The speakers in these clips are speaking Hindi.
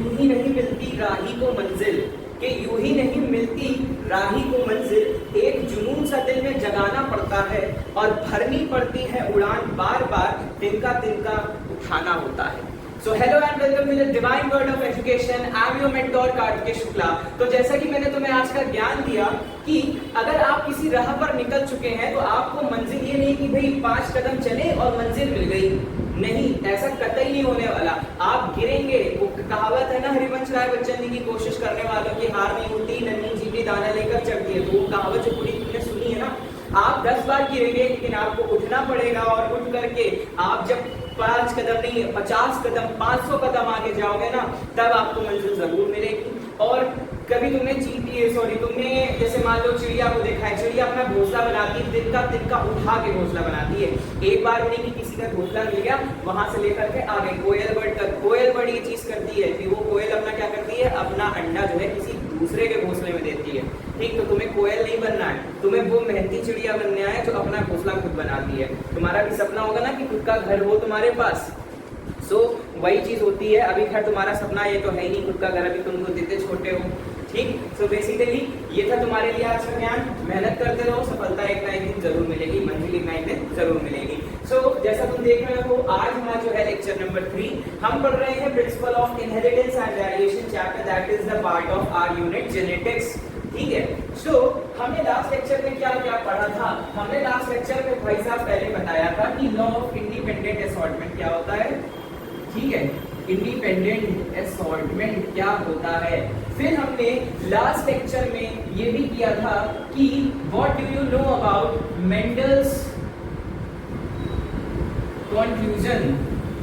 यूं ही नहीं मिलती राही को मंजिल, कि यूं ही नहीं मिलती राही को मंजिल, एक जुनून सा दिल में जगाना पड़ता है और भरनी पड़ती है उड़ान बार बार, तिनका तिनका उठाना होता है। So hello and welcome to the Divine Word of Education. I am your mentor Kartikeya Shukla. तो जैसा कि मैंने तुम्हें आज का ज्ञान दिया कि अगर आप किसी राह पर निकल चुके हैं तो आपको मंजिल ये नहीं कि भाई 5 कदम चले और मंजिल मिल गई, नहीं, ऐसा कतई नहीं होने वाला। आप गिरेंगे। वो कहावत है ना, हरिवंश राय बच्चन जी की, कोशिश करने वालों की हार नहीं होती, नन्ही चींटी दाना लेकर चढ़ती है। तो वो कहावत जो पूरी तुमने सुनी है ना, आप 10 बार गिरेंगे लेकिन आपको उठना पड़ेगा और उठ करके आप जब 5 कदम नहीं 50 कदम 500 कदम आगे जाओगे ना, तब आपको मंजिल जरूर मिलेगी। और कभी तुमने तुमने जैसे मान लो चिड़िया को देखा है, चिड़िया अपना घोंसला बनाती है, तिनका उठा के घोंसला बनाती है। एक बार नहीं कि किसी का घोंसला मिल गया वहां से लेकर के आगे। कोयल बर्ड ये चीज करती है कि वो कोयल अपना क्या करती है, अपना अंडा जो है किसी दूसरे के घोंसले में देती है। ठीक, तो तुम्हें कोयल नहीं बनना है, तुम्हें वो मेहनती चिड़िया बनना है जो अपना घोंसला खुद बनाती है। तुम्हारा भी सपना होगा ना कि खुद का घर हो तुम्हारे पास। वही चीज होती है। अभी खैर तुम्हारा सपना ये तो है ही नहीं खुद का घर, अभी तुम तो इतने छोटे हो। ठीक, बेसिकली ये था तुम्हारे लिए आज का ज्ञान। मेहनत करते रहो, सफलता एक ना एक दिन जरूर मिलेगी, मंजिल एक ना एक दिन जरूर मिलेगी। जैसा तुम देख रहे हो, आज हमारा जो है लेक्चर नंबर 3 हम पढ़ रहे हैं principle of inheritance and variation chapter, that is the part of our unit genetics. ठीक है, हमने लास्ट लेक्चर में क्या क्या पढ़ा था? हमने लास्ट लेक्चर में भाई साहब पहले बताया था कि लॉ ऑफ इंडिपेंडेंट असॉर्टमेंट क्या होता है। ठीक है, इंडिपेंडेंट असॉर्टमेंट क्या होता है। फिर हमने लास्ट लेक्चर में ये भी किया था कि what do you know about Mendel's confusion.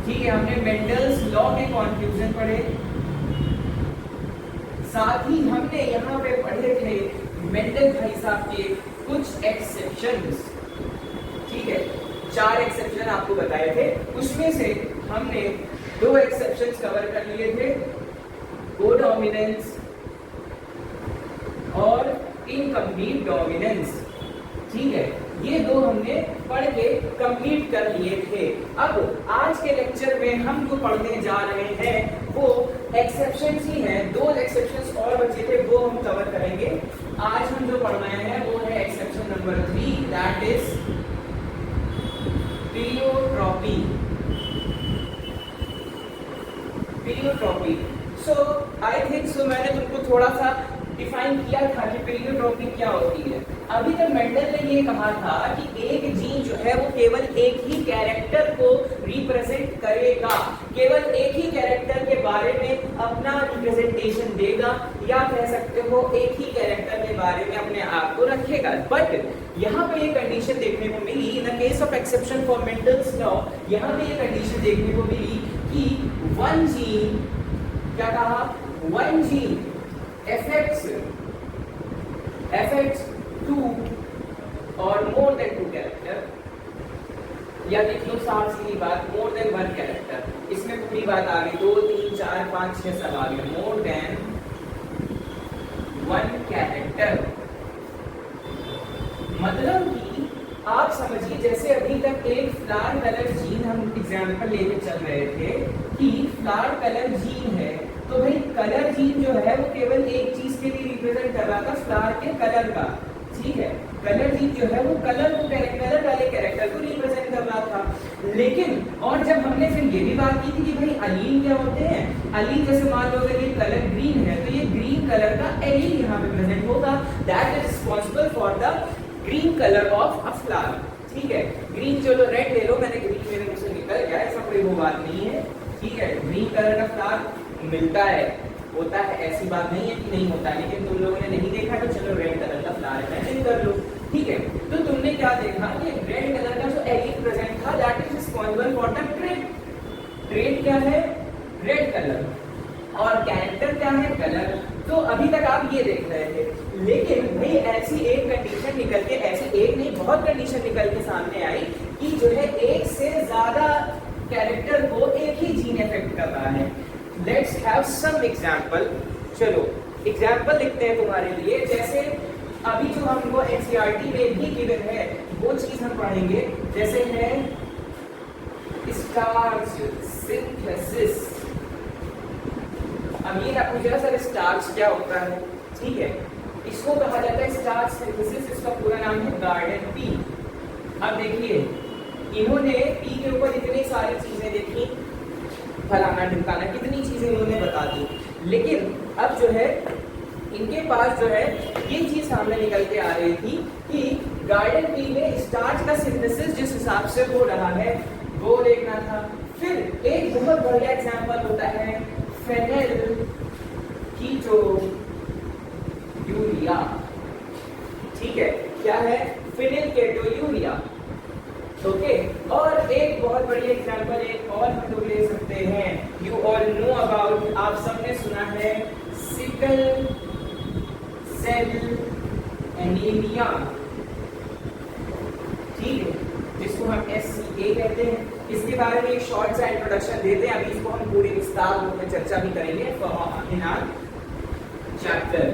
ठीक है, हमने मेंडल्स लॉ के कॉन्फ्यूजन पढ़े। साथ ही हमने यहाँ पे पढ़े थे मेंडल भाई साहब के कुछ एक्सेप्शंस। ठीक है, 4 एक्सेप्शन आपको बताए थे, उसमें से हमने 2 एक्सेप्शंस कवर कर लिए थे, कोडोमिनेंस और इनकम्प्लीट डोमिनेंस। ठीक है, ये 2 हमने पढ़ के कंप्लीट कर लिए थे। अब आज के लेक्चर में हम जो पढ़ने जा रहे हैं वो एक्सेप्शंस ही हैं। 2 एक्सेप्शंस और बचे थे, वो हम कवर करेंगे। आज हम जो पढ़ रहे हैं वो है exception number 3, that is pleiotropy. I think मैंने तुमको थोड़ा सा डिफाइन किया था कि पीलियोट्रॉपी क्या होती है। अभी तक मेंडल ने ये कहा था कि एक जीन जो है वो केवल एक ही कैरेक्टर को रिप्रेजेंट करेगा, केवल एक ही कैरेक्टर के बारे में अपना रिप्रेजेंटेशन देगा, या कह सकते हो एक ही कैरेक्टर के बारे में अपने आप को रखेगा। बट यहाँ पे ये कंडीशन देखने को मिली, in the case of exception for Mendel's law, यहाँ पे ये कंडीशन देखने को मिली कि वन जीन, क्या कहा, वन जीन affects 2 और more than 2 कैरेक्टर, या देख लो साफ सीधी बात, more than 1 कैरेक्टर। इसमें पूरी बात आ गई, 2 3 4 5 6 सब आ गए, more than 1 कैरेक्टर। मतलब कि आप समझिए, जैसे अभी तक एक फ्लावर कलर जीन हम एग्जाम्पल लेके चल रहे थे कि फ्लावर कलर जीन है, तो भाई कलर जीन जो है वो केवल एक चीज के लिए रिप्रेजेंट कर रहा था, फ्लावर के कलर का। ठीक है, कलर जीन जो है वो कलर वाले कैरेक्टर को रिप्रेजेंट कर रहा था। लेकिन और जब हमने फिर ये भी बात की थी कि भाई अलील क्या होते हैं, अलील जैसे मान लो अगर ये कलर ग्रीन है तो ये ग्रीन कलर का एलील यहाँ पे प्रेजेंट होगा, that is responsible for the green colour of a flower. ठीक है, ग्रीन चलो रेड ले लो, मैंने ग्रीन मेरे मुंह से निकल गया, ऐसा कोई वो बात नहीं है। ठीक है, ग्रीन कलर का फ्लावर मिलता है, होता है, ऐसी बात नहीं है कि नहीं होता है, लेकिन तुम लोगों ने नहीं देखा तो चलो रेड कलर का फ्लावर इमेजिन कर लो। ठीक है, तो तुमने क्या देखा कि रेड कलर का जो एलील प्रेजेंट था, that is responsible for the trait. Trait क्या है, रेड कलर, और कैरेक्टर क्या है, कलर। तो अभी तक आप ये देख रहे थे, लेकिन भाई ऐसी एक कंडीशन निकल के, ऐसी एक नहीं बहुत कंडीशन निकल के सामने आई कि जो है एक से ज्यादा कैरेक्टर को एक ही जीन इफेक्ट कर रहा है। Let's have some example. चलो एग्जांपल लिखते हैं तुम्हारे लिए। जैसे अभी जो हमको एनसीईआरटी में भी गिवन है वो चीज हम पढ़ेंगे, जैसे है स्टार्च सिंथेसिस। अब ये ना पूछा सर स्टार्च क्या होता है, ठीक है, इसको कहा जाता है स्टार्च सिंथेसिस, इसका पूरा नाम है गार्डन पी। अब देखिए इन्होंने पी के ऊपर इतनी सारी चीजें देखी, फलाना ढिमकाना, कितनी चीजें इन्होंने बता दी, लेकिन अब जो है इनके पास जो है ये चीज सामने निकल के आ रही थी कि गार्डन पी में स्टार्च का सिंथेसिस जिस हिसाब से हो रहा है वो देखना था। फिर एक बहुत बढ़िया एग्जांपल होता है फेनेल कीटो यूरिया, ठीक है, क्या है, फिनिल केटो यूरिया, ओके। और एक बहुत बड़ी एग्जांपल एक और हम लोग ले सकते हैं, यू ऑल नो अबाउट, आप सबने सुना है सिकल सेल एनीमिया, ठीक है, जिसको हम SCA कहते हैं। इसके बारे में एक शॉर्ट सा इंट्रोडक्शन देते हैं, अभी इसको हम पूरी विस्तार में चर्चा भी करेंगे in our chapter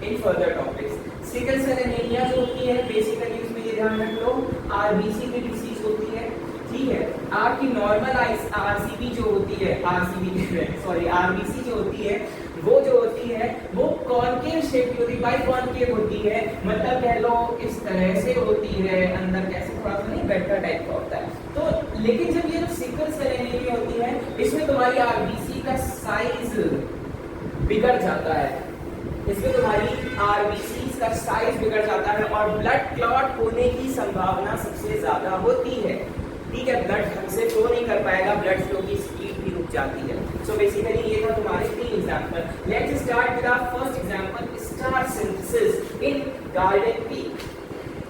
in further topics. Sickle cell anaemia जो होती है बेसिकली उसमें ये ध्यान रख लो RBC की डिसीज होती है, ठीक है। आपकी नॉर्मल RCB जो होती है, RBC जो होती है वो जो होती है वो कॉनकेव शेप की होती है, बाई कॉनकेव होती है, मतलब कह लो इस तरह से होती है, अंदर कैसे थोड़ा सा नहीं बेटर टाइप का होता है। तो लेकिन जब ये जो सिकल सेल एनीमिया होती है इसमें तुम्हारी RBC का साइज बिगड़ जाता है, इसमें तुम्हारी RBC का साइज बिगड़ जाता है और ब्लड क्लॉट होने की संभावना सबसे ज्यादा होती है, ठीक है। ब्लड ढंग से फ्लो नहीं कर पाएगा, ब्लड फ्लो की स्पीड भी रुक जाती है। सो बेसिकली ये था तुम्हारे 3 example. Let's start with our first example, starch synthesis in garden pea,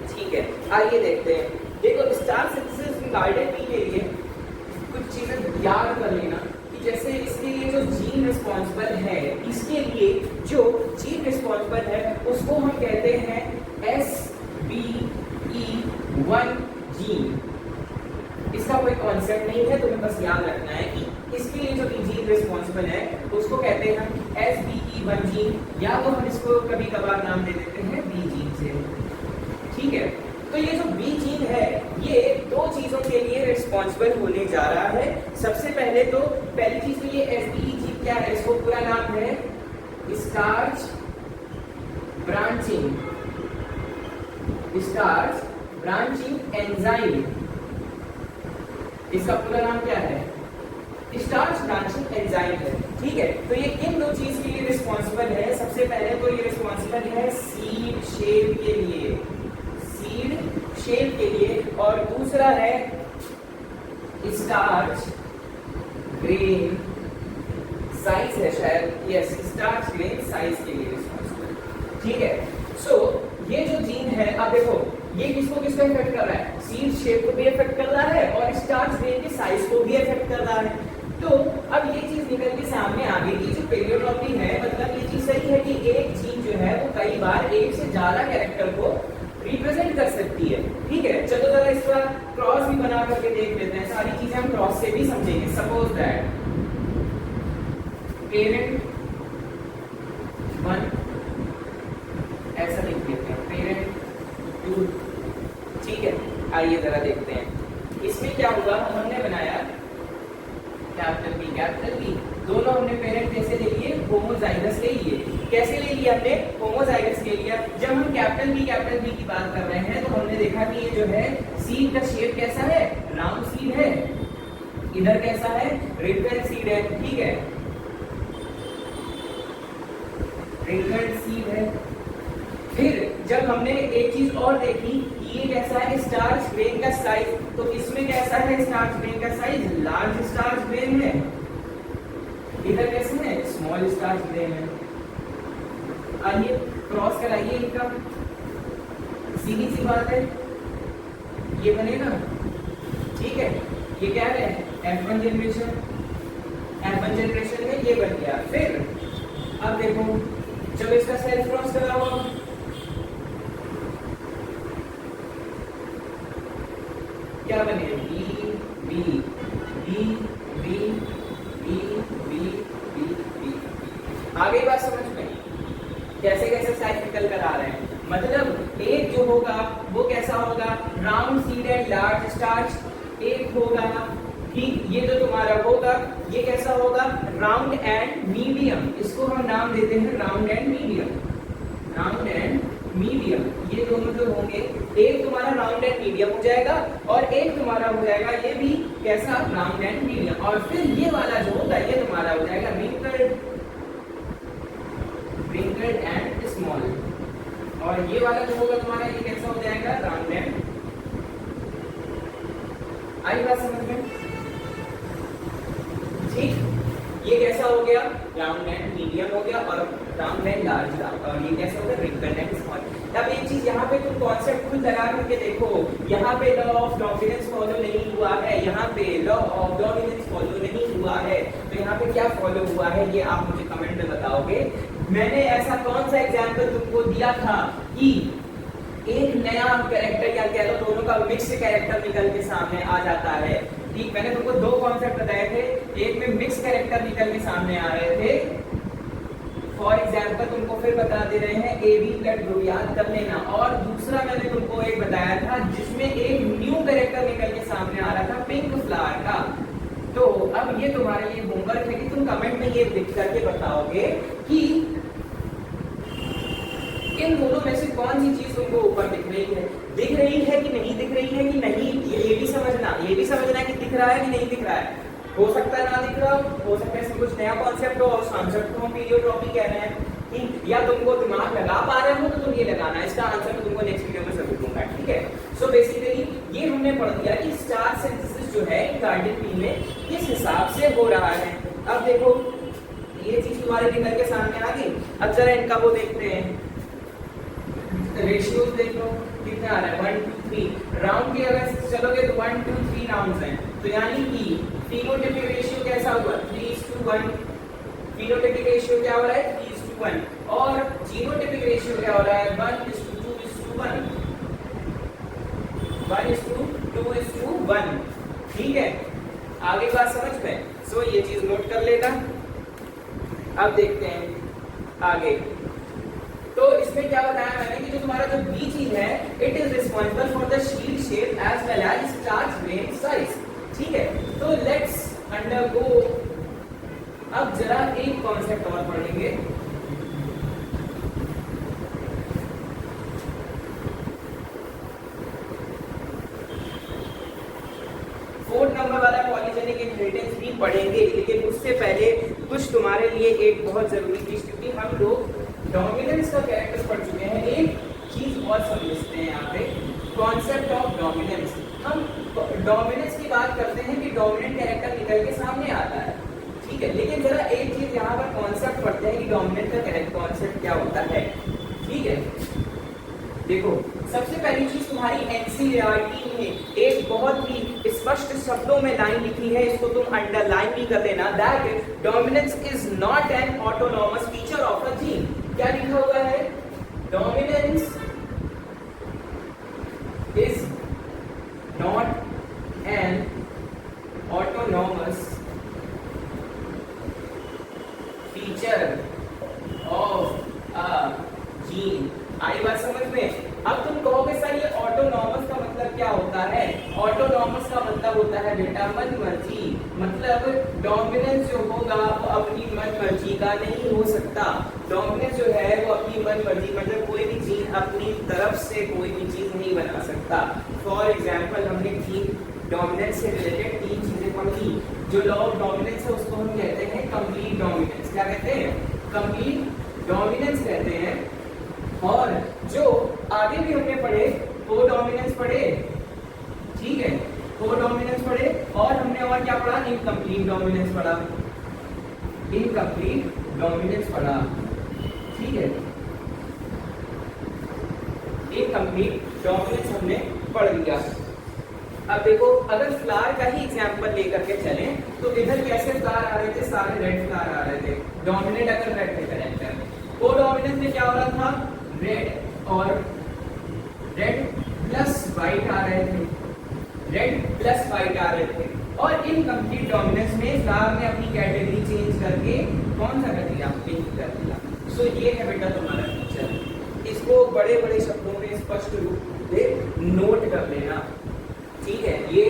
ठीक है। आइए देखते हैं। देखो starch synthesis in garden pea के लिए कुछ चीजें याद कर लेना कि जैसे इसके लिए जो जीन रिस्पॉन्सिबल है, इसके लिए जो जीन रिस्पॉन्सिबल है उसको हम कहते हैं SBE1 जीन। इसका कोई कॉन्सेप्ट नहीं है, तुम्हें बस याद रखना है कि इसके लिए जो जीन रिस्पॉन्सिबल है उसको कहते हैं हम SBE1 जीन, या तो हम इसको कभी कभार नाम दे देते हैं B जीन से, ठीक है। तो ये जो B जीन है ये 2 चीजों के लिए रिस्पॉन्सिबल होने जा रहा है। सबसे पहले तो पहली चीज तो ये SBE जीन क्या है, इसको पूरा नाम है स्टार्च ब्रांचिंग एंजाइम, इसका पूरा नाम क्या है, स्टार्च ब्रांचिंग एंजाइम है, ठीक है। तो ये किन 2 चीज के लिए रिस्पॉन्सिबल है, सबसे पहले तो ये रिस्पॉन्सिबल है सीड शेप के लिए, और दूसरा है स्टार्च ग्रेन साइज है शायद, यस, स्टार्च ग्रेन साइज के लिए रिस्पॉन्सिबल, ठीक है। सो ये जो जीन है, अब देखो ये किसको इफेक्ट कर रहा है, सीड शेप को भी इफेक्ट कर रहा है और स्टार्च ग्रेन के साइज को भी इफेक्ट कर रहा है। तो अब ये चीज निकल के सामने आ गई कि जो पेलियोट्रॉपी है, मतलब ये चीज सही है कि एक जीन जो है वो कई बार एक से ज्यादा कैरेक्टर को रिप्रेजेंट कर सकती है, ठीक है। चलो जरा इसका क्रॉस भी बना करके देख लेते हैं, सारी चीजें हम क्रॉस से भी समझेंगे। सपोज दैट पेरेंट 1 ऐसा लिख लेते हैं, पेरेंट 2, ठीक है। आइए जरा देखते हैं इसमें क्या हुआ। हमने बनाया कैपिटल बी, दोनों हमने पेरेंट कैसे ले लिए, होमोजाइगस ले लिए। कैसे ले लिया हमने, होमोजाइगस ले लिया। जब हम कैपिटल बी की बात कर रहे हैं तो हमने देखा कि ये जो है सीड का शेप कैसा है, राउंड सीड है, इधर कैसा है, रिंकल्ड सीड है, ठीक है, रिंकल्ड सीड है। फिर जब हमने एक चीज और देखी, ये कैसा है स्टार्च ग्रेन का साइज, तो इसमें कैसा है स्टार्च ग्रेन का साइज, लार्ज स्टार्च ग्रेन है, इधर कैसे है, स्मॉल स्टार्च ग्रेन है। आइए क्रॉस कराइए इनका, सीधी सी बात है, ये बनेगा, ठीक है। ये क्या है, F1 जनरेशन में ये बन गया। फिर अब देखो जब इसका सेल्फ क्रॉस करा हुआ, क्या बने, b b b b b b b b. आगे बात समझ में, कैसे कैसे साइज निकल कर आ रहे हैं। मतलब एक जो होगा वो कैसा होगा, round seed and large starch, एक होगा कि ये जो तुम्हारा होगा ये कैसा होगा, राउंड एंड मीडियम, इसको हम नाम देते हैं round and medium, round and medium. ये दोनों जो होंगे, एक तुम्हारा राउंड एंड मीडियम हो जाएगा और एक तुम्हारा हो जाएगा ये भी कैसा, राउंड एंड मीडियम। और फिर ये वाला जो होगा ये तुम्हारा हो जाएगा रिंगल्ड एंड स्मॉल, और ये वाला जो होगा तुम्हारा ये कैसा हो जाएगा, राउंड एंड। आई बात समझ में? ठीक, ये कैसा हो गया, राउंड एंड मीडियम हो गया, और राउंड एंड लार्ज, और ये कैसा हो गया, रिंगल्ड एंड स्मॉल। अब एक चीज यहाँ पे तुम कॉन्सेप्ट खुद लगा करके देखो, यहाँ पे लॉ ऑफ डोमिनेंस फॉलो नहीं हुआ है, यहाँ पे लॉ ऑफ डोमिनेंस फॉलो नहीं हुआ है, तो यहाँ पे क्या फॉलो हुआ है ये आप मुझे कमेंट में बताओगे। मैंने ऐसा कौन सा एग्जाम्पल तुमको दिया था कि एक नया कैरेक्टर या कह लो दोनों का मिक्स कैरेक्टर निकल के सामने आ जाता है। ठीक, मैंने तुमको दो कॉन्सेप्ट बताए थे, एक में मिक्स कैरेक्टर निकल के सामने आ रहे थे, फॉर एग्जाम्पल तुमको फिर बता दे रहे हैं AB ब्लड ग्रुप याद कर लेना, और दूसरा मैंने तुमको एक बताया था जिसमें एक न्यू कैरेक्टर निकल के सामने आ रहा था पिंक फ्लावर का। तो अब ये तुम्हारे लिए होमवर्क है कि तुम कमेंट में ये लिख करके बताओगे कि इन दोनों में से कौन सी चीज तुमको ऊपर दिख रही है कि नहीं दिख रही है कि नहीं, ये भी समझना कि दिख रहा है कि नहीं दिख रहा है। हो सकता है ना दिख रहा हो सकता है इसमें कुछ नया कॉन्सेप्ट हो, और कॉन्सेप्ट को पीरियोट्रॉपी कह रहे हैं, ठीक, या तुमको दिमाग लगा पा रहे हो तो तुम ये लगाना, इसका आंसर मैं तुमको नेक्स्ट वीडियो में जरूर दूंगा, ठीक है। सो बेसिकली ये हमने पढ़ दिया कि स्टार्च सिंथेसिस जो है गार्डन पी में किस हिसाब से हो रहा है। अब देखो ये चीज तुम्हारे निकल के सामने आ गई, अब जरा इनका वो देखते हैं, रेशियोज देख लो कितना आ रहा है, 1 2 3, राउंड के अगर चलोगे तो 1 2 3 राउंड्स हैं, तो यानी कि फिनोटाइपिक रेशियो कैसा हुआ, 3:1, फिनोटाइपिक रेशियो क्या हो रहा है, 3:1, और जीनोटाइपिक रेशियो क्या हो रहा है, 1:2:1, 1:2:1, ठीक है। आगे बात समझ में, सो ये चीज नोट कर लेना। अब देखते हैं आगे, तो इसमें क्या बताया मैंने कि जो तुम्हारा जो बी चीज है, it is responsible for the seed shape as well as starch grain size, ठीक है। तो लेट्स अंडरगो, अब जरा एक कॉन्सेप्ट और पढ़ेंगे, फोर्थ नंबर वाला पॉलीजेनिक इनहेरिटेंस भी पढ़ेंगे, लेकिन उससे पहले कुछ तुम्हारे लिए एक बहुत जरूरी चीज, क्योंकि हम लोग डोमिनेंस का कैरेक्टर पढ़ चुके हैं, एक चीज और समझते हैं यहाँ पे, कॉन्सेप्ट ऑफ डोमिनेंस। हम डोमिनेंस की बात करते हैं कि डोमिनेंट कैरेक्टर निकल के सामने आता है, ठीक है, लेकिन जरा एक चीज यहाँ पर कॉन्सेप्ट पढ़ते हैं कि डोमिनेंट का कैरेक्टर कॉन्सेप्ट क्या होता है, ठीक है। देखो सबसे पहली चीज तुम्हारी एनसीईआरटी में एक बहुत ही स्पष्ट शब्दों में लाइन लिखी है, इसको तुम अंडरलाइन भी कर देना, that dominance is not an autonomous feature of a gene. क्या लिखा हुआ है, dominance is not an autonomous feature of a gene. आई बात समझ में? अब तुम कहोगे सर ये ऑटोनॉमस का मतलब क्या होता है? ऑटोनॉमस का मतलब होता है बेटा मन मर्जी, मतलब डोमिनेंस जो होगा वो अपनी मन मर्जी का नहीं हो सकता। डोमिनेंस जो है वो अपनी मन मर्जी, मतलब कोई भी चीज अपनी तरफ से कोई भी चीज नहीं बना सकता। फॉर एग्जाम्पल हमने डोमिनेंस से रिलेटेड 3 चीजें पढ़ी। जो लॉ ऑफ डोमिनेंस है उसको हम कहते हैं कंप्लीट डोमिनेंस। क्या कहते हैं? कंप्लीट डोमिनेंस कहते हैं। और जो आगे भी हमने पढ़े को डोमिनेंस पढ़े, ठीक है, को डोमिनेंस पढ़े, और हमने और क्या पढ़ा? इनकम्प्लीट डोमिनेंस पढ़ा, इनकम्प्लीट डोमिनेंस पढ़ा, ठीक है, इनकम्प्लीट डोमिनेंस हमने पढ़ लिया। अब देखो अगर फ्लावर का ही एग्जांपल लेकर के चलें तो इधर कैसे फ्लावर आ रहे थे? सारे रेड फ्लावर आ रहे थे। डोमिनेंट अगर रेड थे कैरेक्टर, को डोमिनेंस में क्या हो रहा था? रेड और रेड प्लस व्हाइट आ रहे थे, रेड प्लस व्हाइट आ रहे थे। और इनकम्प्लीट डोमिनेंस में फ्लावर ने अपनी कैटेगरी चेंज करके कौन सा कर दिया? पिंक कर दिया। सो ये है बेटा तुम्हारा फीचर। इसको बड़े बड़े शब्दों में स्पष्ट रूप से नोट कर लेना, ठीक है। ये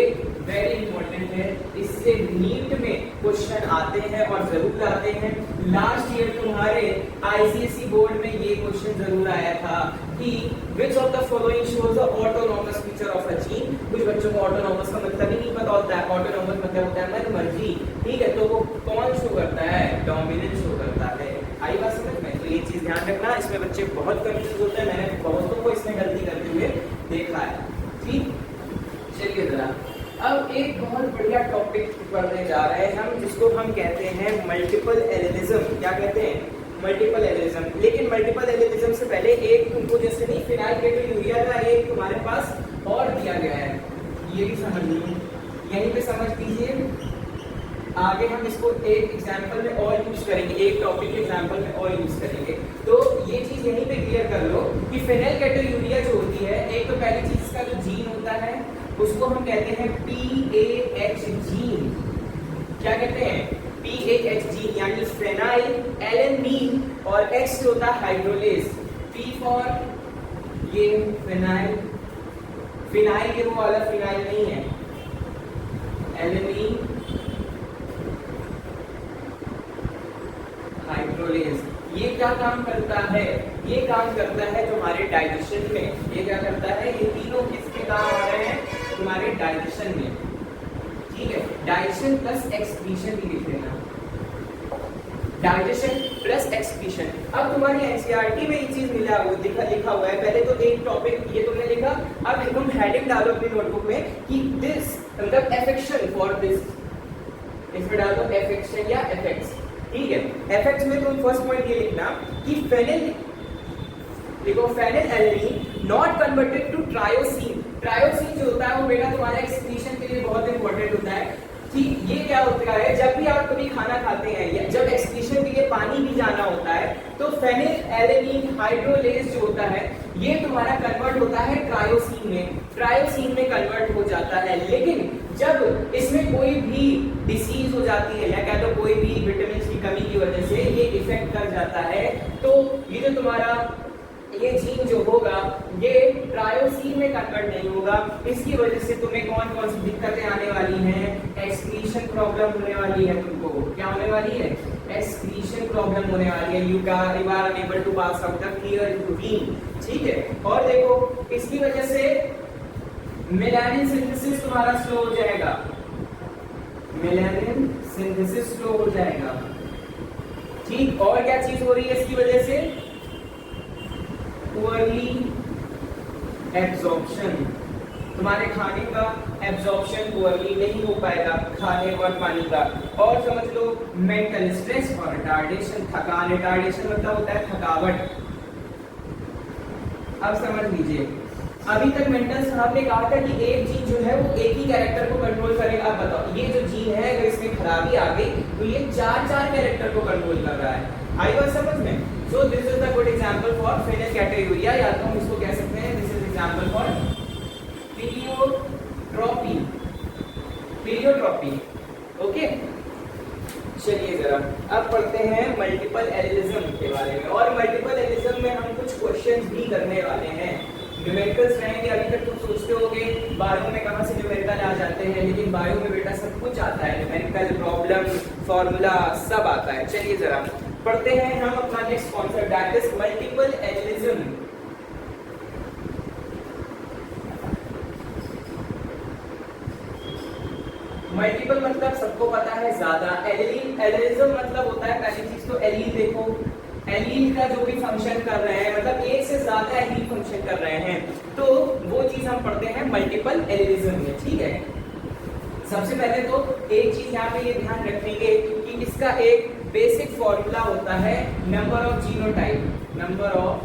वेरी इंपॉर्टेंट है, इससे नीट में क्वेश्चन आते हैं और जरूर आते हैं। लास्ट ईयर तुम्हारे आईसीएसई बोर्ड में ये क्वेश्चन जरूर आया था कि which of the following shows the autonomous feature of a gene। कुछ बच्चों को ऑटोनॉमस का मतलब ही नहीं पता होता है। ऑटोनॉमस मतलब होता है मन मर्जी, ठीक है, तो वो कौन शो करता है? डोमिनेंट शो करता है। आई बात समझ में? तो ये चीज ध्यान रखना, इसमें बच्चे बहुत कंफ्यूज होते हैं, मैंने बहुतों को इसमें गलती करते हुए देखा है। ठीक, चलिए जरा अब एक बहुत बढ़िया टॉपिक पढ़ने जा रहे हैं हम, जिसको हम कहते हैं मल्टीपल एलिनिज्म। क्या कहते हैं? मल्टीपल एलिनिज्म। लेकिन मल्टीपल एलिनिज्म से पहले एक तुमको जैसे नहीं फिनाइल केटोयूरिया का एक तुम्हारे पास और दिया गया है, ये भी समझ लीजिए, यहीं पे समझ लीजिए। आगे हम इसको एक एग्जांपल में और यूज करेंगे, एक टॉपिक के एग्जांपल में और यूज करेंगे। तो ये चीज यहीं पे क्लियर कर लो कि फिनाइल केटोयूरिया जो होती है, एक तो पहली चीज इसका जो जीन होता है उसको हम कहते हैं PAH जीन। क्या कहते हैं? PAH जीन, यानी फेनाइल एलेनीन, और X जो होता है हाइड्रोलेज। P फॉर ये फिनाइल, फिनाइल ये वो वाला फिनाइल नहीं है, एलेनीन हाइड्रोलेज। ये क्या काम करता है? ये काम करता है तुम्हारे डाइजेशन में। ये क्या करता है? ये तीनों किसके काम आ रहे हैं? तुम्हारे डाइजेशन में, ठीक है। डाइजेशन प्लस एक्सक्रीशन भी लिख लेना, डाइजेशन प्लस एक्सक्रीशन। अब तुम्हारी एनसीईआरटी में ये चीज लिखा हुआ है। पहले तो एक टॉपिक ये तुमने लिखा, अब तुम हेडिंग डालो अपनी नोटबुक में कि दिस मतलब एफेक्शन फॉर दिस, इसमें डाल दो एफेक्शन या एफेक्ट्स, ठीक है। एफेक्ट्स में तुम फर्स्ट पॉइंट ये लिखना कि फेनिल, देखो phenylalanine not converted to tyrosine. Tyrosine जो होता है वो बेटा तुम्हारे एक्सक्रीशन के लिए बहुत इंपॉर्टेंट होता है, ठीक। ये क्या होता है? जब भी आप कभी खाना खाते हैं या जब एक्सक्रीशन के लिए पानी भी जाना होता है, तो फेनिल एलेनीन हाइड्रोलेज जो होता है ये तुम्हारा कन्वर्ट होता है ट्रायोसिन में, ट्रायोसिन में कन्वर्ट हो जाता है। लेकिन जब इसमें कोई भी डिसीज हो जाती है या कह लो कोई भी विटामिन की कमी की वजह से ये इफेक्ट कर जाता है, तो ये जो तुम्हारा ये जीन जो होगा ये ट्रायोसिन में कन्वर्ट नहीं होगा। इसकी वजह से तुम्हें कौन कौन सी दिक्कतें आने वाली हैं? एक्सक्रीशन प्रॉब्लम होने वाली है तुमको। क्या होने वाली है? एक्सक्रीशन प्रॉब्लम होने वाली है। You are unable to pass out the clear urine, ठीक है। और देखो इसकी वजह से मेलानिन सिंथेसिस तुम्हारा स्लो हो जाएगा, मेलानिन सिंथेसिस स्लो हो जाएगा, ठीक। और क्या चीज हो रही है इसकी वजह से? पुअरली एब्जॉर्प्शन, तुम्हारे खाने का एब्जॉर्प्शन पुअरली नहीं हो पाएगा, खाने और पानी का। और समझ लो मेंटल स्ट्रेस और रिटार्डेशन, थकान। रिटार्डेशन मतलब होता है थकावट। अब समझ लीजिए, अभी तक मेंटल साहब ने कहा था कि एक जीन जो है वो एक ही कैरेक्टर को कंट्रोल करेगा। अब बताओ ये जो जीन है अगर इसमें खराबी आ गई तो ये चार कैरेक्टर को कंट्रोल कर रहा है। आई बात समझ में? So this is the good example for phenylketonuria, या तो हम इसको कह सकते हैं this is example for pleiotropy, pleiotropy, okay. चलिए जरा अब पढ़ते हैं मल्टीपल एलिनिज्म के बारे में। और मल्टीपल एलिनिज्म में हम कुछ क्वेश्चंस भी करने वाले हैं। न्यूमेरिकल्स रहेंगे। अभी तक तुम सोचते होगे बायो में कहाँ से न्यूमेरिकल आ जाते हैं, लेकिन बायो में बेटा सब कुछ आता है, न्यूमेरिकल, प्रॉब्लम, फॉर्मूला सब आता है। चलिए जरा पढ़ते हैं हम अपना next concept, that is multiple allelism. Multiple मतलब सबको पता है ज्यादा, एलिनिज्म मतलब होता है पहली चीज तो एलील देखो, एलील का जो भी फंक्शन कर रहे हैं मतलब एक से ज्यादा एलील फंक्शन कर रहे हैं, तो वो चीज हम पढ़ते हैं मल्टीपल एलिनिज्म में, ठीक है। सबसे पहले तो एक चीज यहाँ पे ये ध्यान रखेंगे कि इसका एक बेसिक फॉर्मूला होता है number of genotype, number of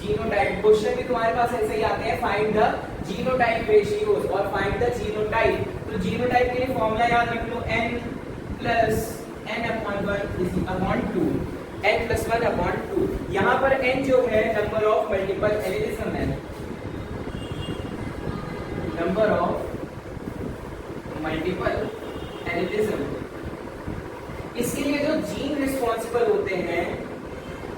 genotype. Question भी तुम्हारे पास ऐसे ही आते हैं, फाइंड द जीनोटाइप रेशियोज और फाइंड द जीनोटाइप। तो जीनोटाइप के लिए फॉर्मूला याद रख लो, n plus n/1 is upon 2, n plus 1/2। यहाँ पर n जो है नंबर ऑफ मल्टीपल एलिनिज्म है, नंबर ऑफ मल्टीपल एलिनिज्म। इसके लिए जो जीन रिस्पॉन्सिबल होते हैं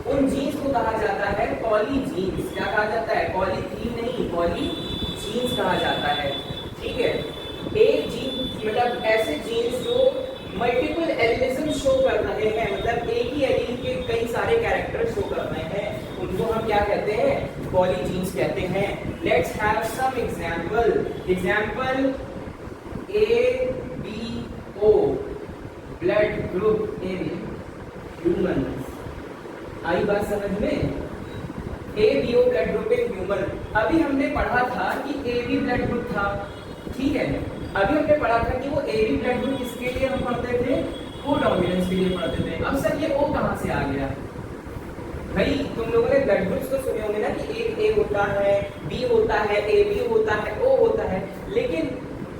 उन जीन्स को कहा जाता है पॉलीजीन्स। क्या कहा जाता है? पॉलीजीन नहीं, पॉलीजीन्स कहा जाता है, ठीक है। एक जीन मतलब ऐसे जीन्स जो मल्टीपल एलिनिज्म शो कर रहे हैं, मतलब एक ही एलील के कई सारे कैरेक्टर शो कर रहे हैं, उनको हम क्या कहते हैं? पॉलीजीन्स कहते हैं। Let's have some example A B O blood group in humans. आई बात समझ में? ABO blood group in human. अभी हमने पढ़ा था कि AB ब्लड ग्रुप था, ठीक है। अभी हमने पढ़ा था कि वो AB ब्लड ग्रुप किसके लिए हम पढ़ते थे? कोडोमिनेंस के लिए पढ़ते थे। अब सर ये O कहाँ से आ गया? भाई तुम लोगों ने ब्लड ग्रुप्स तो सुने होंगे ना कि एक A होता है, B होता है, AB होता है, O होता है, लेकिन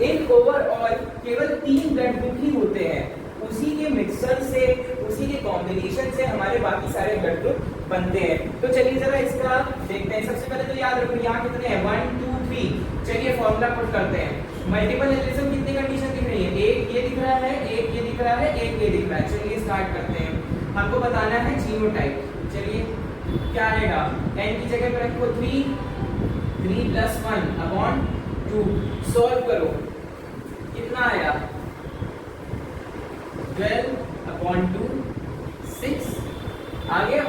इन ओवरऑल केवल 3 ब्लड ग्रुप ही होते हैं। उसी के मिक्सचर से, उसी के कॉम्बिनेशन से हमारे बाकी सारे ब्लड ग्रुप बनते हैं। तो चलिए जरा इसका देखते हैं। सबसे पहले तो याद रखो यहाँ कितने हैं? 1 2 3। चलिए फॉर्मूला पुट करते हैं। मल्टीपल एलिनिज्म कितनी कंडीशन दिख रही है? एक ये दिख रहा है, एक ये दिख रहा है, एक ये दिख रहा है। चलिए स्टार्ट करते हैं। हमको बताना है जीनोटाइप। चलिए क्या आएगा? n की जगह पर रखो 3 + 1 अपॉन 2। सॉल्व करो, कितना आया? 12 अपॉन 2 6 आ गया।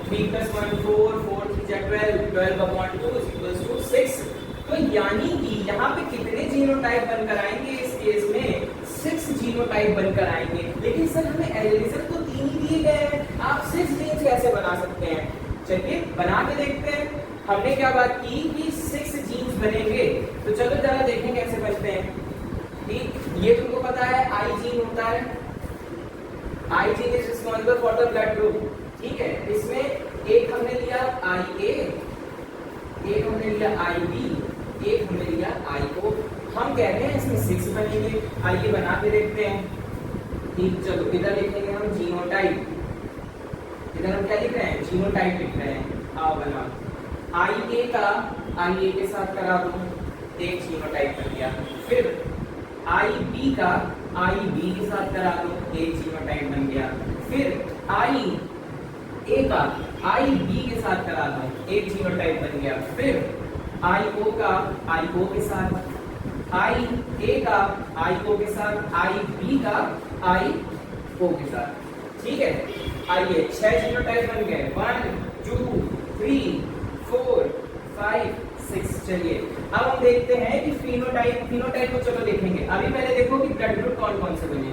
3 + 1 4 4 3 12 12 अपॉन 2 = 6। तो यानी कि यहाँ पे कितने जीनोटाइप बनकर आएंगे? इस केस में 6 जीनोटाइप बनकर आएंगे। लेकिन सर हमें एलिनिज्म तो 3 ही दिए गए हैं, आप 6 जीन्स कैसे बना सकते हैं? चलिए बना के देखते हैं। हमने क्या बात की कि 6 जीन्स बनेंगे, तो चलो जरा देखें कैसे बनते हैं। ठीक, ये तुमको पता है आई जीन होता है। आई gene is responsible for the blood group, ठीक है। इसमें एक हमने लिया IA, एक हमने लिया IB, एक हमने लिया IO। हम कह रहे हैं इसमें 6 बनेंगे। आइए बना के देखते हैं। ठीक, चलो इधर लिखेंगे हम जीनोटाइप। इधर हम क्या लिख रहे हैं? जीनोटाइप लिख रहे हैं। आओ बना। IA का IA के साथ करा दो, एक जीनोटाइप बन गया। फिर IB का IB के साथ करा दो, एक जीनोटाइप बन गया। फिर IA का IB के साथ करा दो, एक जीनोटाइप बन गया। फिर IO का IO के साथ, IA का IO के साथ, IB का IO के साथ, ठीक है। आइए 6 जीनोटाइप बन गए। 1 2 3 4 5 6। चलिए अब हम देखते हैं कि फिनोटाइप को चलो देखेंगे। अभी पहले देखो कि ब्लड ग्रुप कौन कौन से बने।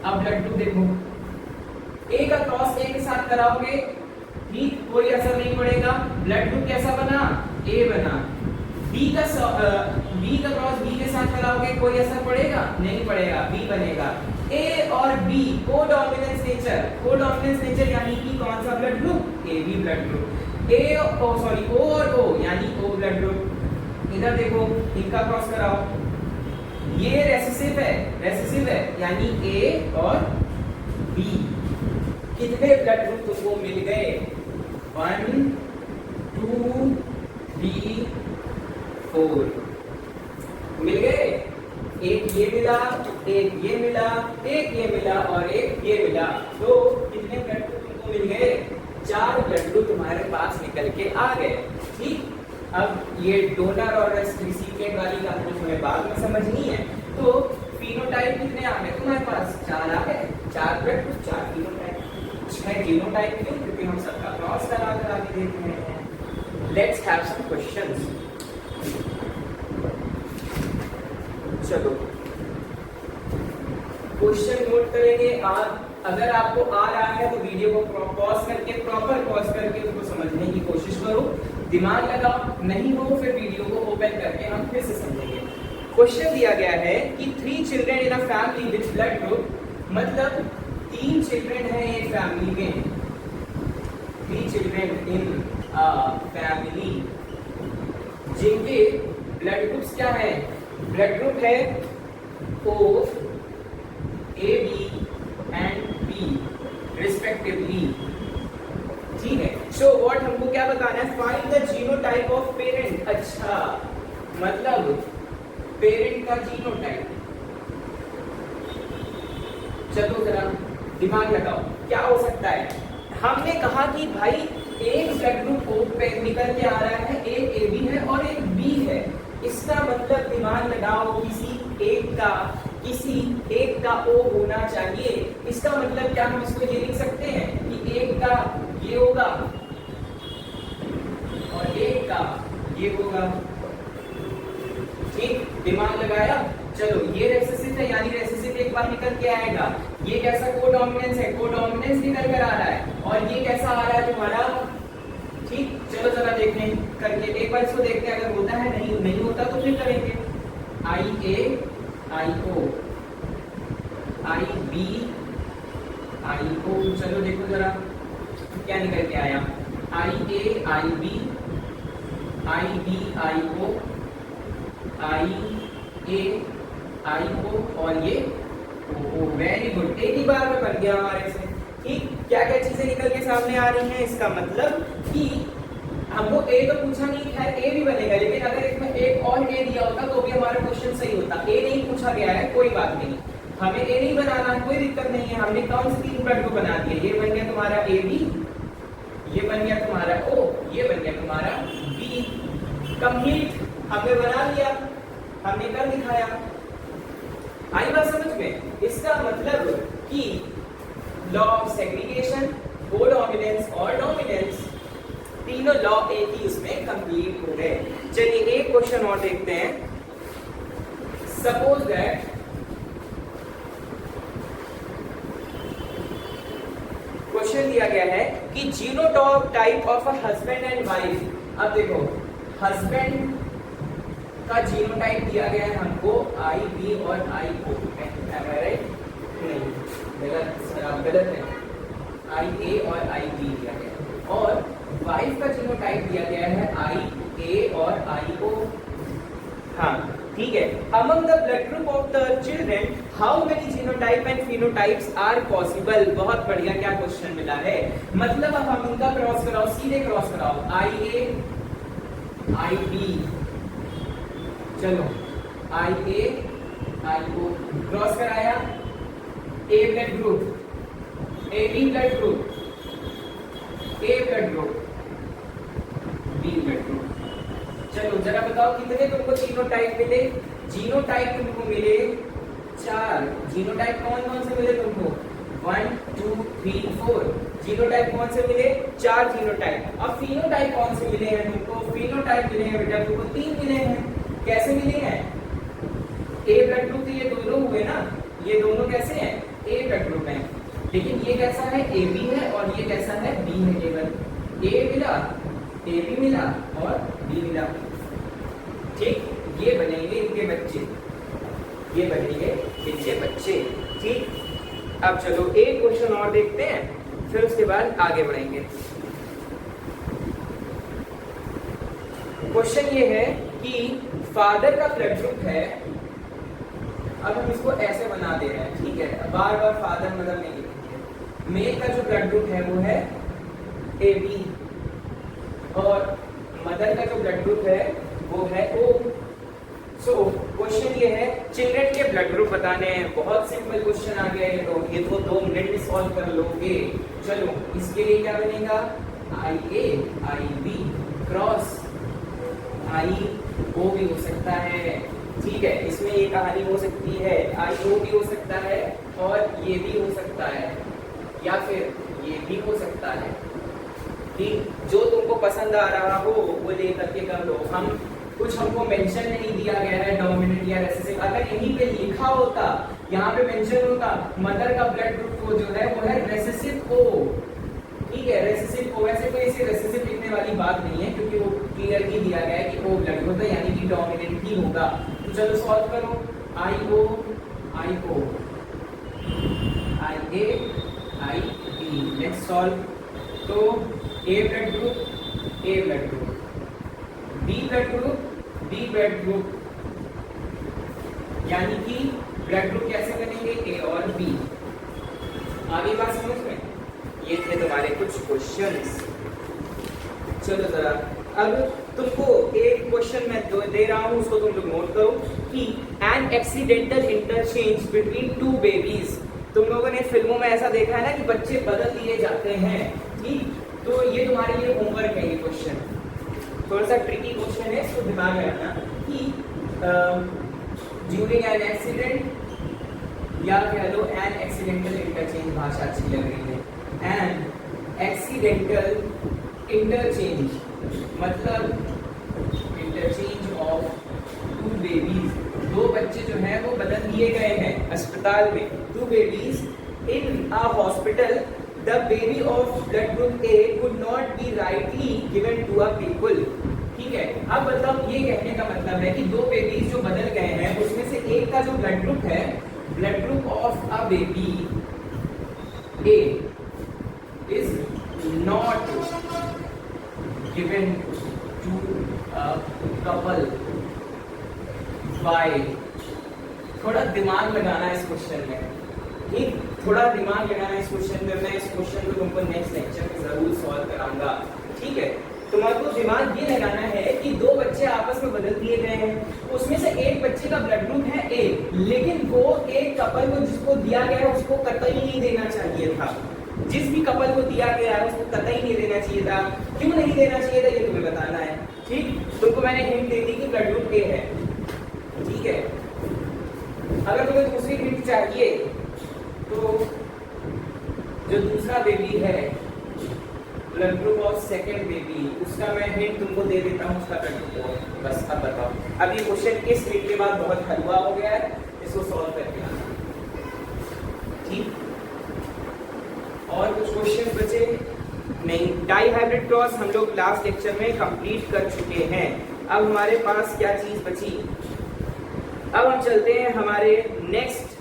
अब ब्लड ग्रुप देखो, A का क्रॉस A के साथ कराओगे, ठीक, कोई असर नहीं पड़ेगा। ब्लड ग्रुप कैसा बना? A बना। B का क्रॉस B के साथ कराओगे, कोई असर पड़ेगा? नहीं पड़ेगा, B बनेगा। A और B कोडोमिनेंस नेचर यानी कि कौन सा blood group? AB blood group. O और O यानी O ब्लड ग्रुप। इधर देखो, इनका क्रॉस कराओ, ये रेसेसिव है यानी A और B। कितने ब्लड ग्रुप तुमको मिल गए? 1 2 3 4 मिल गए। एक ये मिला, एक ये मिला, एक ये मिला और एक ये मिला। तो कितने ब्लड ग्रुप तुमको मिल गए? 4 ब्लड ग्रुप तुम्हारे पास निकल के आ गए, ठीक। अब ये डोनर और रिसिपिएंट वाली का कुछ हमें बाद में समझनी है। तो फिनोटाइप कितने आ गए तुम्हारे पास? 4 आ गए। 4 ब्लड ग्रुप, 4 फिनोटाइप। 6 जीनोटाइप क्यों? क्योंकि हम सबका क्रॉस करा के देख रहे हैं। Let's have some questions. चलो क्वेश्चन नोट करेंगे। अगर आपको आ रहा है तो वीडियो को पॉज करके, प्रॉपर पॉज करके उसको समझने की कोशिश करो, दिमाग लगाओ। नहीं हो फिर वीडियो को ओपन करके हम फिर से समझेंगे। क्वेश्चन दिया गया है कि 3 children in a family with blood group, मतलब 3 चिल्ड्रन हैं एक फैमिली में। 3 चिल्ड्रन इन अ फैमिली जिनके ब्लड ग्रुप्स क्या है? ब्लड ग्रुप है O, AB and B respectively, ठीक है। सो व्हाट हमको क्या बताना है? Find the genotype of parent. अच्छा, मतलब पेरेंट का जीनोटाइप। चलो जरा दिमाग लगाओ, क्या हो सकता है? हमने कहा कि भाई एक ब्लड ग्रुप O पे निकल के आ रहा है, एक AB है और एक B है। इसका मतलब दिमाग लगाओ, किसी एक का ओ होना चाहिए। इसका मतलब क्या, हम इसको ये लिख सकते हैं कि एक का ये होगा और एक का ये होगा। ठीक, दिमाग लगाया। चलो ये रेसेसिव है, यानी रेसेसिव एक बार निकल के आएगा। ये कैसा कोडोमिनेंस है, कोडोमिनेंस निकल कर आ रहा है। और ये कैसा आ रहा है तुम्हारा, ठीक। चलो जरा देखें करके, एक बार इसको देखते हैं, अगर होता है, नहीं होता तो फिर करेंगे। आई A I O, I B I ओ, चलो देखो जरा क्या निकल के आया। आई A I B I O, I A आई ओ और ये ओ। वेरी गुड, एक ही बार में बन गया हमारे से। ठीक, क्या क्या चीजें निकल के सामने आ रही हैं। इसका मतलब कि हमको ए तो पूछा नहीं, खैर ए भी बनेगा, लेकिन अगर इसमें एक और ए दिया होता तो भी हमारा क्वेश्चन सही होता। ए नहीं पूछा गया है, कोई बात नहीं, हमें ए नहीं बनाना है, कोई दिक्कत नहीं है। हमने कौन से 3 ब्लड को बना दिया, ये बन गया तुम्हारा ए बी, ये बन गया तुम्हारा ओ, ये बन गया तुम्हारा बी। कंप्लीट हमने बना लिया, हमने कर दिखाया। आई बात समझ में। इसका मतलब कि लॉ ऑफ सेग्रीगेशन, कोडोमिनेंस और डोमिनेंस, तीनों लॉ एक ही उसमें कंप्लीट हो गए। चलिए एक क्वेश्चन और देखते हैं। सपोज दैट क्वेश्चन दिया गया है कि genotype of a husband and wife. अब देखो, हस्बैंड का जीनोटाइप दिया गया है हमको आई बी और आई ओ, राइट? नहीं, गलत है, आई ए और आई बी दिया गया है। और वाइफ का जीनोटाइप दिया गया है आई ए और आई ओ। हाँ ठीक है। Among the blood group of the children how many genotype and phenotypes are possible. बहुत बढ़िया, क्या क्वेश्चन मिला है। मतलब अब हम इनका क्रॉस कराओ, सीधे क्रॉस कराओ, आई ए आई बी, चलो आई ए आई ओ क्रॉस कराया। A blood group, A B blood group, A blood group, B blood group. चलो जरा बताओ कितने तुमको जीनोटाइप मिले। जीनोटाइप तुमको मिले 4। जीनोटाइप कौन कौन से मिले तुमको, 1 2 3 4। जीनोटाइप कौन से मिले, 4 जीनोटाइप। अब फिनोटाइप कौन से मिले हैं तुमको, फिनोटाइप मिले हैं बेटा तुमको 3 मिले हैं। कैसे मिले हैं, ए ब्लड ग्रुप तो ये दोनों हुए ना, ये दोनों कैसे हैं, ए ब्लड ग्रुप हैं। लेकिन ये कैसा है, ए बी है, और ये कैसा है, बी है। केवल ए मिला, ए बी मिला और बी मिला। ठीक, ये बनेंगे इनके बच्चे, ये बनेंगे इनके बच्चे। ठीक, अब चलो एक क्वेश्चन और देखते हैं, फिर उसके बाद आगे बढ़ेंगे। क्वेश्चन ये है कि फादर का ब्लड ग्रुप है। अब हम इसको ऐसे बना दे रहे हैं, ठीक है, बार बार फादर मदर नहीं लिखेंगे। मेल का जो ब्लड ग्रुप है वो है ए बी, और मदर का जो ब्लड ग्रुप है वो है ओ। सो क्वेश्चन ये है, चिल्ड्रन के ब्लड ग्रुप बताने हैं। बहुत सिंपल क्वेश्चन आ गया है, तो ये तो 2 मिनट में सॉल्व कर लोगे। चलो इसके लिए क्या बनेगा, आई ए आई बी क्रॉस आई ओ भी हो सकता है। ठीक है, इसमें ये कहानी हो सकती है, आई ओ भी हो सकता है और ये भी हो सकता है, या फिर ये भी हो सकता है। ठीक, जो तुमको पसंद आ रहा हो वो लेकर के कर लो। हमको मेंशन नहीं दिया गया है डोमिनेंट या रेसेसिव। अगर यहीं पे लिखा होता, यहाँ पे मेंशन होता मदर का ब्लड ग्रुप को जो है वो है रेसेसिव ओ। ठीक है, रेसेसिव ओ। वैसे कोई इसे रेसेसिव लिखने वाली बात नहीं है, क्योंकि वो क्लियरली दिया गया है कि ओ ब्लड ग्रुप है, यानी कि डोमिनेंट ही होगा। तो चलो सॉल्व करो, I O I A I B, let's solve. तो A blood group, A blood group, B blood group, B blood group, यानी कि ब्लड ग्रुप कैसे बनेंगे, ए और बी। आगे बात समझ में। ये थे तुम्हारे कुछ क्वेश्चंस। चलो जरा, अब तुमको एक क्वेश्चन मैं दे रहा हूं, उसको तुम लोग नोट करो कि an accidental interchange between 2 babies. तुम लोगों ने फिल्मों में ऐसा देखा है ना कि बच्चे बदल दिए जाते हैं। ठीक, तो ये तुम्हारे लिए होमवर्क है। ये क्वेश्चन थोड़ा सा ट्रिकी क्वेश्चन है, इसको दिमाग में रखना। कि ड्यूरिंग एन एक्सीडेंट, या कह लो एन एक्सीडेंटल इंटरचेंज, भाषा अच्छी लग रही है, एन एक्सीडेंटल इंटरचेंज मतलब इंटरचेंज ऑफ टू बेबीज, दो बच्चे जो हैं वो बदल दिए गए हैं अस्पताल में, two babies in a hospital, the baby of blood group a could not be rightly given to a people. ठीक है, अब मतलब ये कहने का मतलब है कि दो बेबीज जो बदल गए हैं उसमें से एक का जो ब्लड ग्रुप है, blood group of a baby a is not given to a couple by. थोड़ा दिमाग लगाना है इस क्वेश्चन में, ठीक, थोड़ा दिमाग लगाना है इस क्वेश्चन में। मैं इस क्वेश्चन को तुमको नेक्स्ट लेक्चर में जरूर सॉल्व कराऊंगा, ठीक है। तुम्हारे दिमाग ये लगाना है कि दो बच्चे आपस में बदल दिए गए हैं, उसमें से एक बच्चे का ब्लड ग्रुप है ए, लेकिन वो एक कपल को जिसको दिया गया है उसको कतई नहीं देना चाहिए था। जिस भी कपल को दिया गया है उसको कतई नहीं देना चाहिए था। क्यों नहीं देना चाहिए था ये तुम्हें बताना है, ठीक। तुमको मैंने हिंट दे दी कि ब्लड ग्रुप ए है, ठीक है। अगर तुम्हें दूसरी हिंट चाहिए तो जो दूसरा बेबी है, blood group of second baby, उसका मैं हिंट तुमको दे देता हूँ, उसका ब्लड ग्रुप। बस अब बताओ, अब ये क्वेश्चन इस हिंट के बाद बहुत हलवा हो गया है, इसको सॉल्व करके आना, ठीक। और कुछ क्वेश्चन बचे नहीं। डाई हाइब्रिड क्रॉस हम लोग लास्ट लेक्चर में कंप्लीट कर चुके हैं। अब हमारे पास क्या चीज बची, अब हम चलते हैं हमारे नेक्स्ट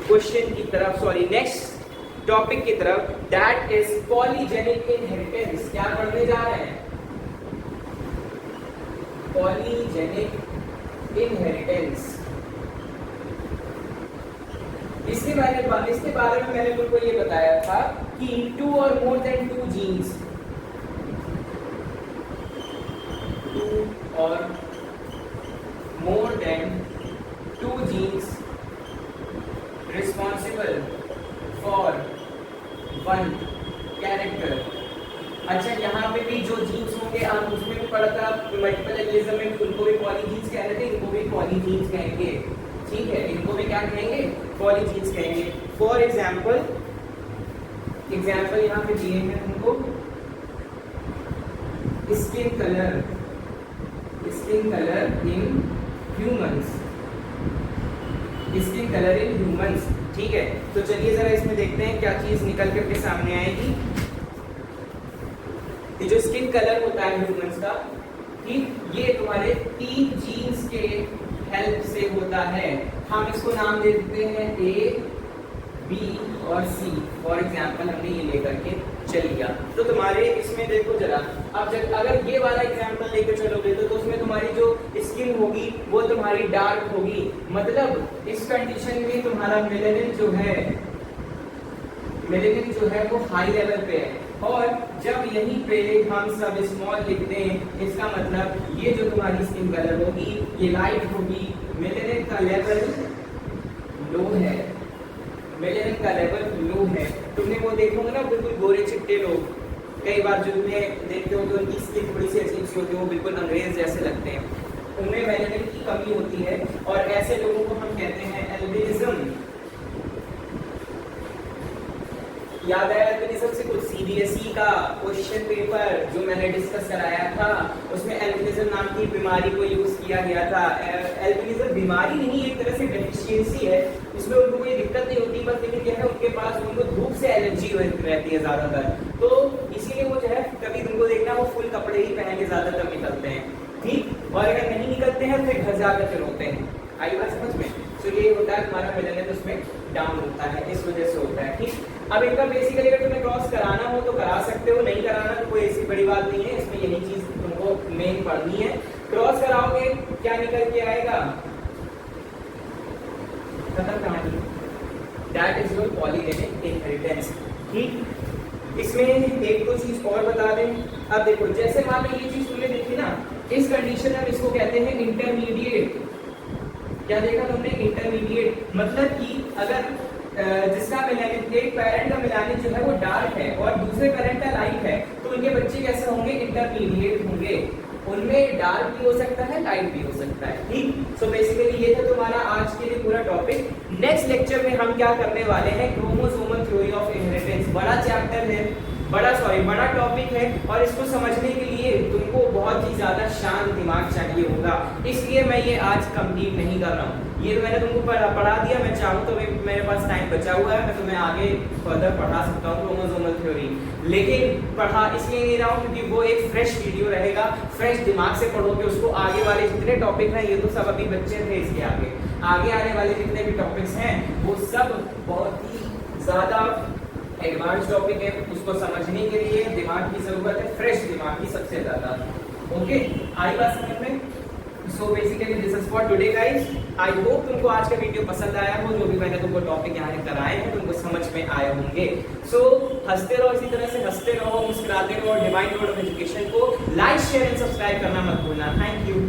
क्वेश्चन की तरफ, सॉरी नेक्स्ट टॉपिक की तरफ, दैट इज पॉलीजेनिक इनहेरिटेंस। क्या पढ़ने जा रहे हैं? Polygenic inheritance. इसके बारे में मैंने तुमको ये बताया था कि two or more than two genes, two or more than two genes responsible for one character। अच्छा, यहाँ पे भी जो जीन्स होंगे आप उसमें भी पढ़ा था मल्टीपल एलिज्म में, उनको भी पॉलीजीन्स कह रहे थे, इनको भी पॉलीजीन्स कहेंगे, ठीक है। इनको भी क्या कहेंगे? पॉलीजीन्स कहेंगे। फॉर एग्जाम्पल यहाँ पे दिए हैं उनको skin colour in humans, skin colour in humans, ठीक है। तो चलिए जरा इसमें देखते हैं क्या चीज निकल करके सामने आएगी। ये जो स्किन कलर होता है ह्यूमंस का, ठीक, ये तुम्हारे 3 जीन्स के हेल्प से होता है। हम इसको नाम दे देते हैं ए, बी और सी। फॉर एग्जाम्पल हमने ये लेकर के चल लिया, तो तुम्हारे इसमें देखो जरा, अब जब अगर ये वाला एग्जाम्पल लेकर चलोगे तो उसमें तुम्हारी जो स्किन होगी वो तुम्हारी डार्क होगी, मतलब इस कंडीशन में तुम्हारा मेलेनिन जो है वो हाई लेवल पे है। और जब यहीं पे हम सब स्मॉल लिखते हैं, इसका मतलब ये जो तुम्हारी स्किन कलर होगी ये लाइट होगी, मेलेनिन का लेवल लो है, मेलेनिन का लेवल लो है। तुमने वो देखोगे ना बिल्कुल गोरे चिट्टे लोग, कई बार जो तुम्हें देखते हो तो उनकी स्किन थोड़ी सी अजीब सी होती है, वो बिल्कुल अंग्रेज जैसे लगते हैं, उनमें मेलेनिन की कमी होती है, और ऐसे लोगों को हम कहते हैं एल्बिनिज्म। याद आया एल्बिनिज्म से कुछ? सीबीएसई का क्वेश्चन पेपर जो मैंने डिस्कस कराया था उसमें एल्बिनिज्म नाम की बीमारी को यूज किया गया था। एल्बिनिज्म बीमारी नहीं, एक तरह से डेफिशिएंसी है, इसमें उनको कोई दिक्कत नहीं होती, बस लेकिन क्या है उनके पास उनको धूप से एलर्जी रहती है ज्यादातर, तो इसीलिए वो जो है कभी तुमको देखना वो फुल कपड़े ही पहन के ज्यादातर निकलते हैं, ठीक। और अगर नहीं निकलते हैं फिर घर जाकर फिर रोते हैं। आई बात समझ में? तो ये होता है तुम्हारा मेलेनिन उसमें डाउन होता है, इस वजह से होता है, ठीक। अब इनका बेसिकली अगर तुम्हें क्रॉस कराना हो तो करा सकते हो, नहीं कराना तो कोई ऐसी बड़ी बात नहीं है, इसमें यही चीज तुमको मेन पढ़नी है। क्रॉस कराओगे क्या निकल के आएगा? खत्म कहानी। That is your polygenic inheritance, ठीक। इसमें एक दो चीज और बता दें। अब देखो, जैसे मान लो ये चीज तुमने देखी ना, इस कंडीशन में हम इसको कहते हैं इंटरमीडिएट। क्या देखा तुमने? इंटरमीडिएट, मतलब कि अगर जिसका मेलानिन, एक पेरेंट का मेलानिन जो है वो डार्क है और दूसरे पेरेंट का लाइट है, तो उनके बच्चे कैसे होंगे? इंटरमीडिएट होंगे, उनमें डार्क भी हो सकता है, लाइट भी हो सकता है। ठीक, सो बेसिकली ये था तुम्हारा आज के लिए पूरा टॉपिक। नेक्स्ट लेक्चर में हम क्या करने वाले हैं, क्रोमोसोमल थ्योरी ऑफ इनहेरिटेंस। बड़ा चैप्टर है, बड़ा टॉपिक है, और इसको समझने के लिए तुमको बहुत ही ज्यादा शांत दिमाग चाहिए होगा, इसलिए मैं ये आज कंप्लीट नहीं कर रहा हूँ। ये तो मैंने तुमको पढ़ा दिया, मैं चाहूँ तो मेरे पास टाइम बचा हुआ है, मैं तुम्हें आगे फर्दर पढ़ा सकता हूँ क्रोमोसोमल थ्योरी, लेकिन पढ़ा इसलिए नहीं रहा हूँ क्योंकि वो एक फ्रेश वीडियो रहेगा, फ्रेश दिमाग से पढ़ोगे उसको। आगे वाले जितने टॉपिक हैं, ये तो सब अभी बच्चे थे, इसके आगे आने वाले जितने भी टॉपिक्स हैं वो सब बहुत ही ज्यादा एडवांस टॉपिक है, उसको समझने के लिए दिमाग की जरूरत है, फ्रेश दिमाग की सबसे ज्यादा। ओके, आई बात समझ में? So basically this is for today guys. I hope तुमको आज का वीडियो पसंद आया हो, जो भी मैंने तुमको टॉपिक यहाँ कराए हैं तुमको समझ में आए होंगे। सो हंसते रहो, इसी तरह से हंसते रहो, मुस्कुराते रहो। डिवाइन रोड ऑफ एजुकेशन को लाइक, शेयर एंड सब्सक्राइब करना मत भूलना। Thank you.